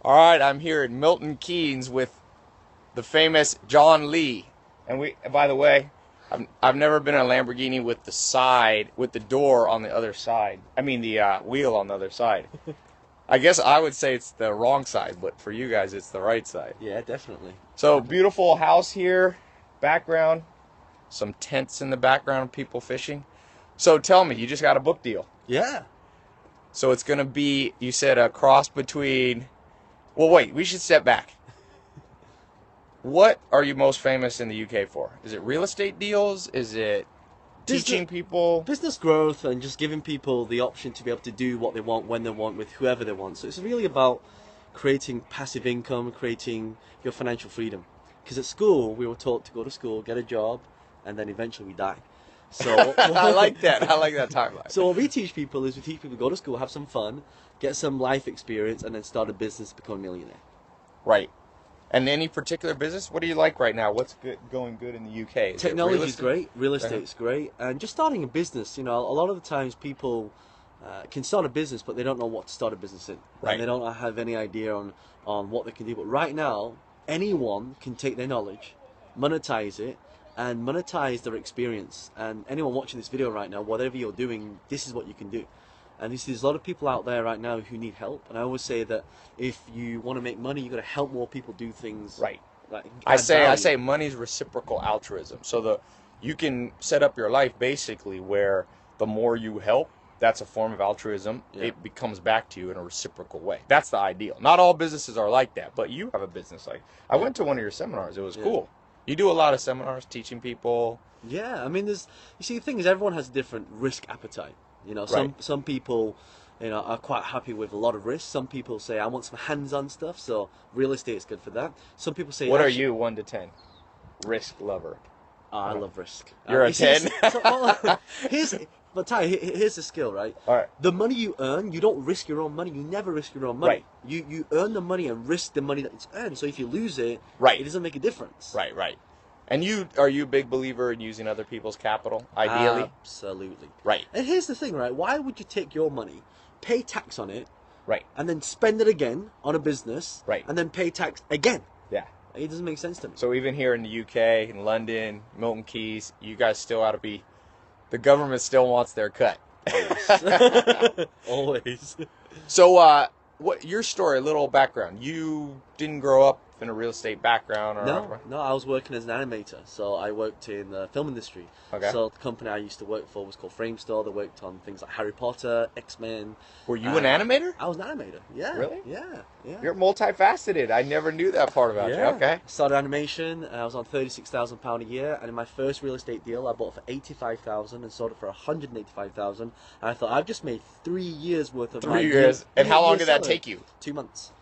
All right, I'm here in Milton Keynes with the famous John Lee. And by the way, I've never been in a Lamborghini with the door on the other side. I mean, the wheel on the other side. I guess I would say it's the wrong side, but for you guys, it's the right side. Yeah, definitely. So, beautiful house here, background, some tents in the background, people fishing. So, tell me, you just got a book deal. Yeah. So, it's going to be, you said, a cross between. Well, wait, we should step back. What are you most famous in the UK for? Is it real estate deals? Is it teaching people? Business growth and just giving people the option to be able to do what they want, when they want, with whoever they want. So it's really about creating passive income, creating your financial freedom. Because at school, we were taught to go to school, get a job, and then eventually we die. So I like that. I like that timeline. So what we teach people is we teach people to go to school, have some fun, get some life experience, and then start a business, become a millionaire. Right. And any particular business? What do you like right now? What's going good in the UK? Technology is great. Real estate's great. And just starting a business, a lot of the times people can start a business, but they don't know what to start a business in. Right. And they don't have any idea on what they can do. But right now, anyone can take their knowledge, monetize it, and monetize their experience. And anyone watching this video right now, whatever you're doing, this is what you can do. And there's a lot of people out there right now who need help. And I always say that if you want to make money, you got to help more people do things. Right. Like I say money's reciprocal altruism. So you can set up your life basically where the more you help, that's a form of altruism. Yeah. It becomes back to you in a reciprocal way. That's the ideal. Not all businesses are like that, but you have a business like. I went to one of your seminars. It was cool. You do a lot of seminars teaching people. Yeah, I mean, you see, the thing is, everyone has a different risk appetite. Some people, are quite happy with a lot of risk. Some people say, I want some hands-on stuff, so real estate is good for that. Some people say, what are you, 1 to 10? Risk lover. I love risk. You're a 10? But Tai, here's the skill, right? All right. The money you earn, you don't risk your own money. You never risk your own money. Right. You earn the money and risk the money that it's earned. So if you lose it, right, it doesn't make a difference. Right. And are you a big believer in using other people's capital, ideally? Absolutely. Right. And here's the thing, right? Why would you take your money, pay tax on it, right, and then spend it again on a business, right, and then pay tax again? Yeah. It doesn't make sense to me. So even here in the UK, in London, Milton Keynes, you guys still ought to be, the government still wants their cut. Always. So, what your story? A little background. You didn't grow up in a real estate background, or No. I was working as an animator, so I worked in the film industry. Okay. So the company I used to work for was called Frame Store. They worked on things like Harry Potter, X-Men. Were you an animator? I was an animator. Yeah. Really? Yeah. You're multifaceted. I never knew that part about you. Okay. Started animation. I was on £36,000 a year, and in my first real estate deal, I bought it for $85,000 and sold it for $185,000. And I thought, I've just made 3 years worth of 3 years. And how long did that take you? 2 months.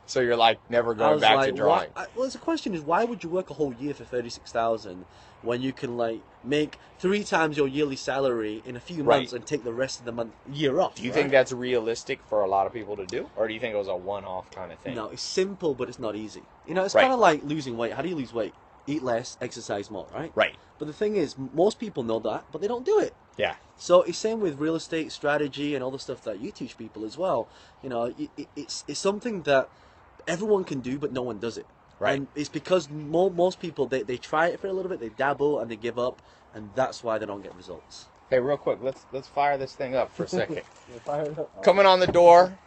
So you're like never going back to drawing. Well, the question is, why would you work a whole year for $36,000 when you can make 3 times your yearly salary in a few months and take the rest of the year off? Do you think that's realistic for a lot of people to do, or do you think it was a one-off kind of thing? No, it's simple, but it's not easy. It's kind of like losing weight. How do you lose weight? Eat less, exercise more, right? Right. But the thing is, most people know that, but they don't do it. Yeah. So it's same with real estate strategy and all the stuff that you teach people as well. It's something that everyone can do, but no one does it. Right. And it's because most people, they try it for a little bit, they dabble, and they give up, and that's why they don't get results. Hey, real quick, let's fire this thing up for a second. Fire it up. Coming on the door,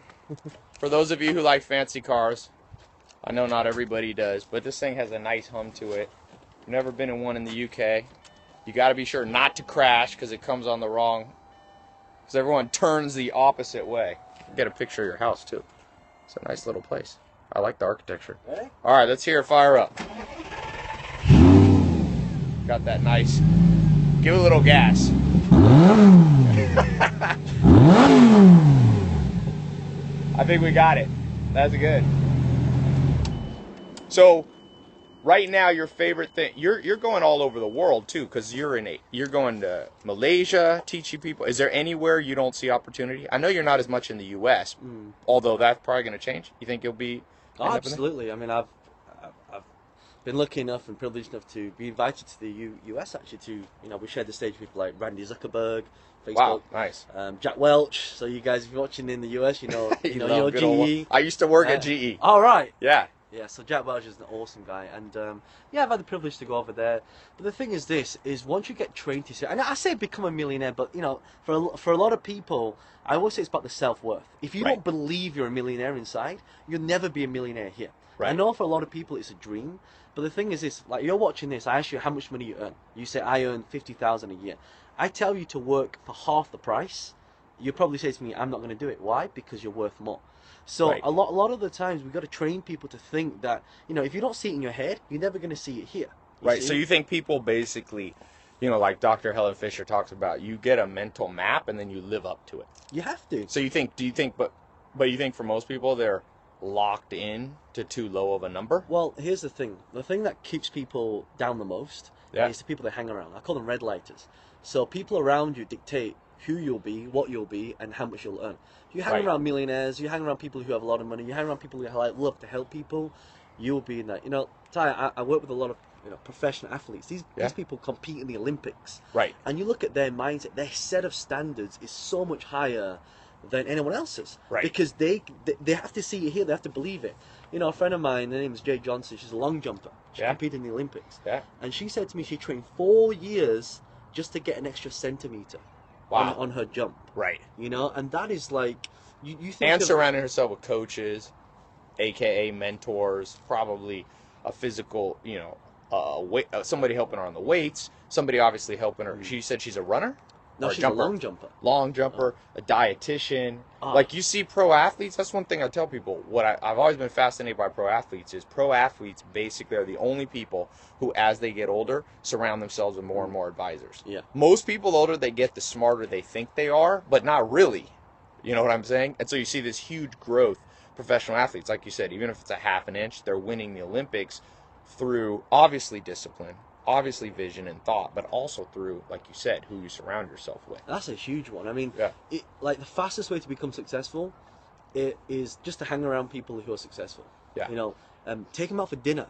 for those of you who like fancy cars, I know not everybody does, but this thing has a nice hum to it. I've never been in one in the UK. You got to be sure not to crash because it comes on the wrong, because everyone turns the opposite way. Get a picture of your house, too. It's a nice little place. I like the architecture. Ready? All right, let's hear it fire up. Got that nice. Give it a little gas. I think we got it. That's good. So, right now, your favorite thing. You're going all over the world too, because you're going to Malaysia teaching people. Is there anywhere you don't see opportunity? I know you're not as much in the U.S., although that's probably going to change. You think you'll be? Oh, absolutely. I mean, I've been lucky enough and privileged enough to be invited to the US actually to, we shared the stage with like Randy Zuckerberg, Facebook, Wow, nice. Jack Welch. So you guys, if you're watching in the US, you know good old GE. I used to work at GE. All right. Yeah. Yeah, so Jack Welch is an awesome guy, and yeah, I've had the privilege to go over there. But the thing is, once you get trained to say, and I say become a millionaire, but for a lot of people, I always say it's about the self-worth. If you don't believe you're a millionaire inside, you'll never be a millionaire here. Right. I know for a lot of people it's a dream, but the thing is this: like you're watching this, I ask you how much money you earn. You say I earn 50,000 a year. I tell you to work for half the price. You probably say to me, I'm not going to do it. Why? Because you're worth more. So a lot of the times we've got to train people to think that, if you don't see it in your head, you're never going to see it here. Right. So you think people basically, like Dr. Helen Fisher talks about, you get a mental map and then you live up to it. You have to. So you think for most people they're locked in to too low of a number? Well, here's the thing. The thing that keeps people down the most is the people that hang around. I call them red lighters. So people around you dictate who you'll be, what you'll be, and how much you'll earn. You hang around millionaires, you hang around people who have a lot of money, you hang around people who love to help people, you'll be in that. Tai, I work with a lot of professional athletes. These people compete in the Olympics. Right. And you look at their mindset, their set of standards is so much higher than anyone else's. Right. Because they have to see it here, they have to believe it. A friend of mine, her name is Jay Johnson, she's a long jumper. She competed in the Olympics. Yeah. And she said to me she trained 4 years just to get an extra centimeter. Wow. On her jump. Right. And that is like, you think and surrounding herself with coaches, aka mentors, probably a physical, somebody helping her on the weights, somebody obviously helping her. She said she's a runner? No, she's a long jumper. Long jumper, a dietitian. Like you see pro athletes, that's one thing I tell people. What I've always been fascinated by pro athletes is pro athletes basically are the only people who, as they get older, surround themselves with more and more advisors. Yeah. Most people older, they get the smarter they think they are, but not really. You know what I'm saying? And so you see this huge growth. Professional athletes, like you said, even if it's a half an inch, they're winning the Olympics through obviously discipline, obviously vision and thought, but also through, like you said, who you surround yourself with. That's a huge one. I mean, like the fastest way to become successful is just to hang around people who are successful. Yeah. Take them out for dinner.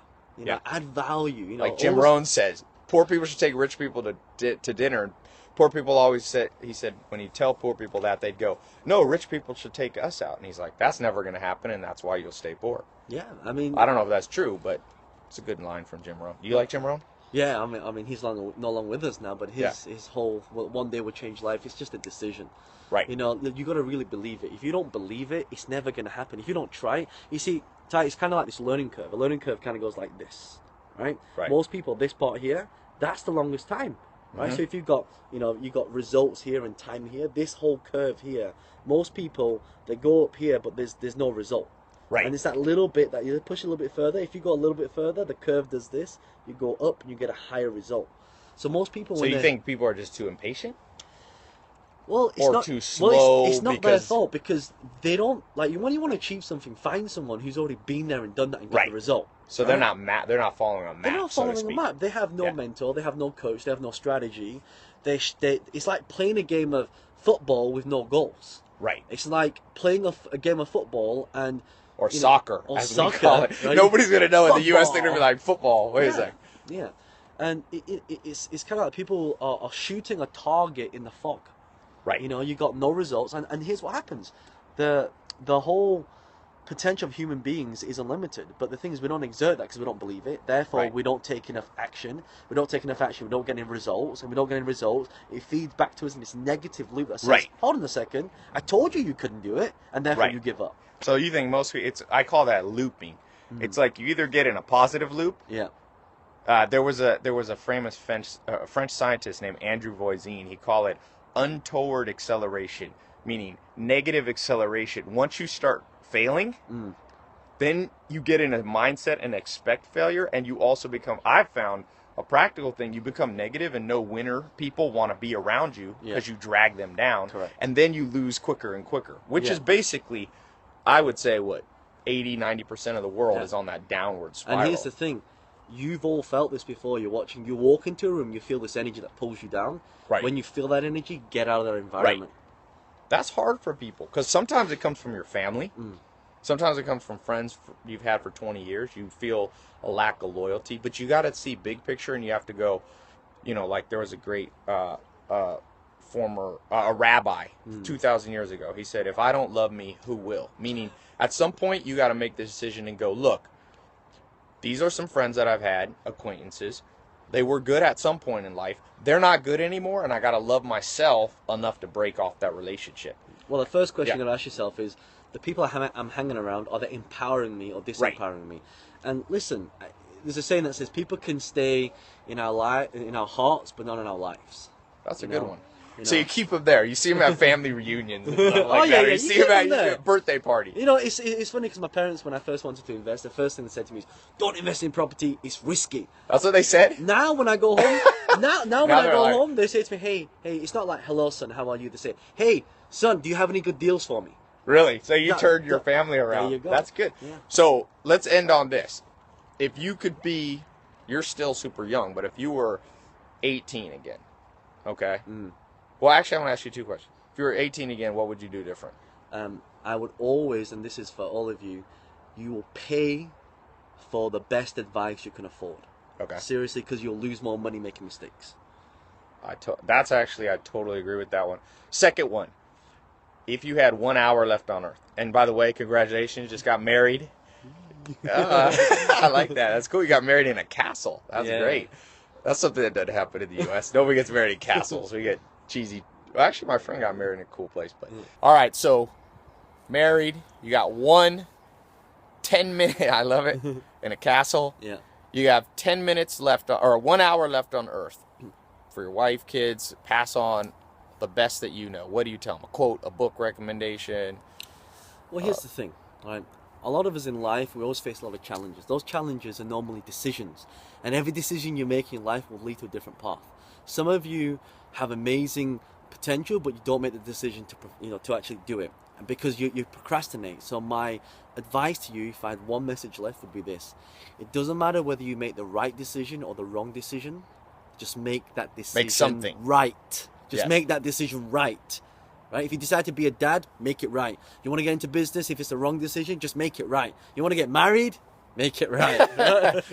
Add value. Like Jim Rohn says, poor people should take rich people to dinner. Poor people always said, he said, when you tell poor people that, they'd go, no, rich people should take us out. And he's like, that's never going to happen, and that's why you'll stay poor. Yeah, I mean, I don't know if that's true, but it's a good line from Jim Rohn. Do you like Jim Rohn? Yeah, I mean, he's no longer with us now, but his whole one day will change life. It's just a decision. Right. You got to really believe it. If you don't believe it, it's never going to happen. If you don't try, you see, Tai, it's kind of like this learning curve. A learning curve kind of goes like this, right? Most people, this part here, that's the longest time. Right, so if you've got, you got results here and time here, this whole curve here, most people, they go up here, but there's no result. Right. And it's that little bit that you push a little bit further. If you go a little bit further, the curve does this. You go up and you get a higher result. So most people. So you think people are just too impatient? Well, it's not too slow. Well, it's not their fault because they don't like. When you want to achieve something, find someone who's already been there and done that and get the result. So they're not they're not following a map. They're not following a map. They have no mentor. They have no coach. They have no strategy. It's like playing a game of football with no goals. Right. It's like playing a game of football and soccer, as we call it. Right? Nobody's gonna know in the U.S. They're gonna be like football. Wait a second. Yeah, and it's kind of like people are shooting a target in the fog. Right. You got no results, and here's what happens: the whole potential of human beings is unlimited. But the thing is, we don't exert that because we don't believe it. Therefore, we don't take enough action. We don't take enough action. We don't get any results, and we don't get any results. It feeds back to us in this negative loop that says, "Hold on a second, I told you couldn't do it," and therefore you give up. So you think I call that looping. It's like you either get in a positive loop. Yeah. There was a famous French scientist named Andrew Voisin. He called it untoward acceleration, meaning negative acceleration. Once you start failing, then you get in a mindset and expect failure, and you also become, I've found, a practical thing, you become negative and no winner people want to be around you because you drag them down. Correct. And then you lose quicker and quicker, which is basically, I would say, 80-90% of the world is on that downward spiral. And here's the thing, you've all felt this before. You're watching, you walk into a room, you feel this energy that pulls you down. Right. When you feel that energy, get out of that environment. Right. That's hard for people because sometimes it comes from your family. Sometimes it comes from friends you've had for 20 years. You feel a lack of loyalty, but you got to see big picture, and you have to go, like there was a great former a rabbi 2,000 years ago. He said, if I don't love me, who will? Meaning, at some point, you got to make the decision and go, look, these are some friends that I've had, acquaintances. They were good at some point in life. They're not good anymore, and I got to love myself enough to break off that relationship. Well, the first question you got to ask yourself is, the people I'm hanging around, are they empowering me or disempowering me? And listen, there's a saying that says people can stay in our hearts, but not in our lives. That's a good one. So you keep them there. You see them at family reunions and stuff like Oh, yeah, that. Or yeah, you see them at your birthday party. It's funny because my parents, when I first wanted to invest, the first thing they said to me is, "Don't invest in property. It's risky." That's what they said. Now when I go home, now when I go home, they say to me, "Hey, it's not like hello, son. How are you?" They say, "Hey, son, do you have any good deals for me?" Really? So you turned your family around. There you go. That's good. Yeah. So let's end on this. If you could be, you're still super young, but if you were 18 again, okay? Well, actually, I'm going to ask you two questions. If you were 18 again, what would you do different? I would always, and this is for all of you, you will pay for the best advice you can afford. Okay. Seriously, because you'll lose more money making mistakes. I totally agree with that one. Second one, if you had 1 hour left on Earth, and by the way, congratulations, you just got married. I like that. That's cool. You got married in a castle. That's great. That's something that doesn't happen in the U.S. Nobody gets married in castles. We get cheesy. Well, actually, my friend got married in a cool place. But all right, so married, you got 10-minute. I love it. In a castle. Yeah. You have 10 minutes left, or 1 hour left on Earth for your wife, kids. Pass on the best that you know. What do you tell them? A quote, a book recommendation. Well, here's the thing, right? A lot of us in life, we always face a lot of challenges. Those challenges are normally decisions, and every decision you make in life will lead to a different path. Some of you have amazing potential, but you don't make the decision to actually do it, and because you procrastinate. So my advice to you, if I had one message left, would be this: it doesn't matter whether you make the right decision or the wrong decision. Just make that decision. Make something right. Just make that decision right. Right? If you decide to be a dad, make it right. You want to get into business, if it's the wrong decision, just make it right. You want to get married, make it right.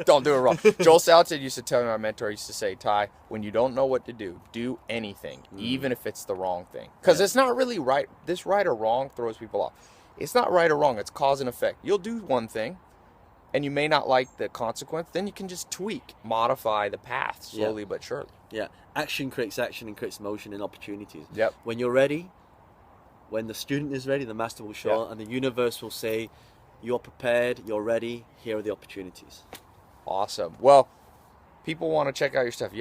Don't do it wrong. Joel Salatin used to tell me, my mentor used to say, Tai, when you don't know what to do anything, even if it's the wrong thing. Because it's not really right. This right or wrong throws people off. It's not right or wrong. It's cause and effect. You'll do one thing, and you may not like the consequence. Then you can just tweak, modify the path slowly but surely. Yeah. Action creates action and creates motion and opportunities. Yep. When you're ready, when the student is ready, the master will show, and the universe will say, you're prepared, you're ready, here are the opportunities. Awesome. Well, people want to check out your stuff.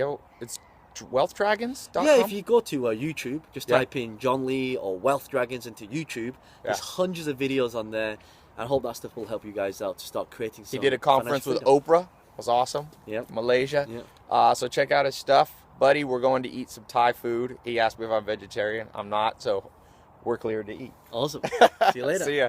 It's wealthdragons.com? Yeah, if you go to YouTube, just type in John Lee or Wealth Dragons into YouTube. There's hundreds of videos on there. I hope that stuff will help you guys out to start creating some. He did a conference with Oprah. It was awesome. Yep. Malaysia. Yep. So check out his stuff. Buddy, we're going to eat some Thai food. He asked me if I'm vegetarian. I'm not, so we're cleared to eat. Awesome. See you later. See ya.